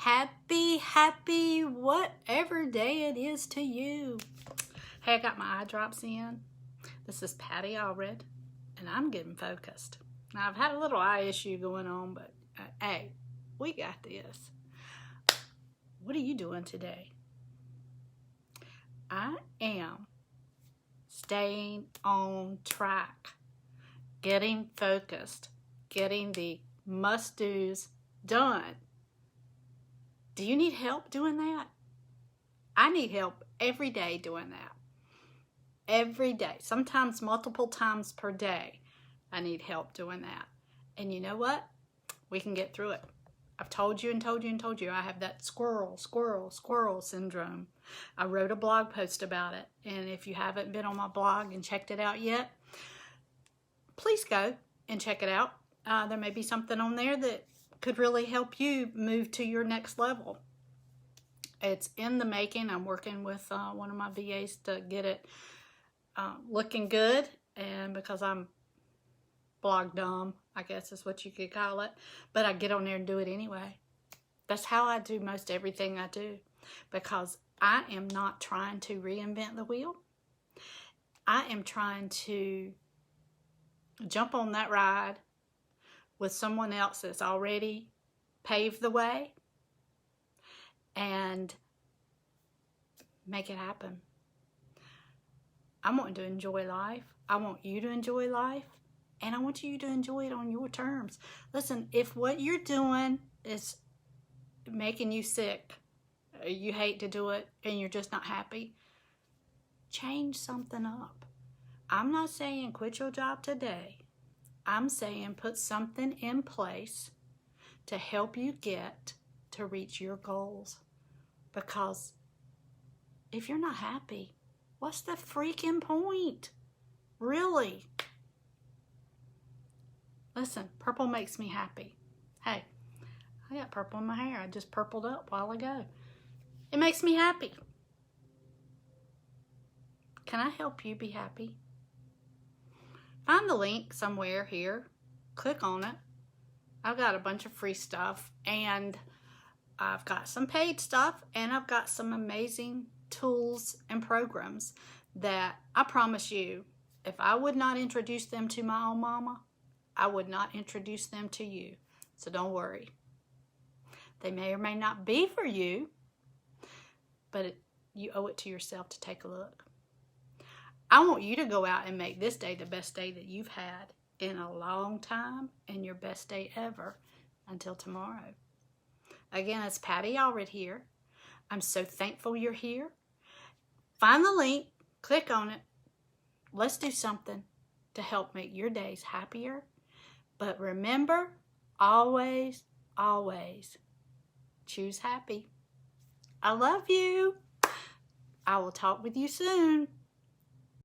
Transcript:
Happy whatever day it is to you. Hey, I got my eye drops in. This is Patti Allred, and I'm getting focused. Now, I've had a little eye issue going on, but hey, we got this. What are you doing today? I am staying on track, getting focused, getting the must-dos done. Do you need help doing that? I need help every day doing that. Every day, sometimes multiple times per day, I need help doing that. And you know what? We can get through it. I've told you and told you and told you I have that squirrel syndrome. I wrote a blog post about it. And if you haven't been on my blog and checked it out yet, please go and check it out. There may be something on there that could really help you move to your next level. It's in the making. I'm working with one of my VAs to get it looking good, and because I'm blog dumb, I guess is what you could call it, but I get on there and do it anyway. That's how I do most everything I do, because I am not trying to reinvent the wheel. I am trying to jump on that ride with someone else that's already paved the way and make it happen. I want to enjoy life. I want you to enjoy life. And I want you to enjoy it on your terms. Listen, if what you're doing is making you sick, you hate to do it, and you're just not happy, change something up. I'm not saying quit your job today. I'm saying put something in place to help you get to reach your goals. Because if you're not happy, what's the freaking point? Really? Listen, purple makes me happy. Hey, I got purple in my hair. I just purpled up a while ago. It makes me happy. Can I help you be happy? Find the link somewhere here. Click on it. I've got a bunch of free stuff, and I've got some paid stuff, and I've got some amazing tools and programs that I promise you, if I would not introduce them to my own mama, I would not introduce them to you. So don't worry. They may or may not be for you, but you owe it to yourself to take a look. I want you to go out and make this day the best day that you've had in a long time, and your best day ever until tomorrow. Again, it's Patti Allred here. I'm so thankful you're here. Find the link, click on it. Let's do something to help make your days happier. But remember, always, always choose happy. I love you. I will talk with you soon.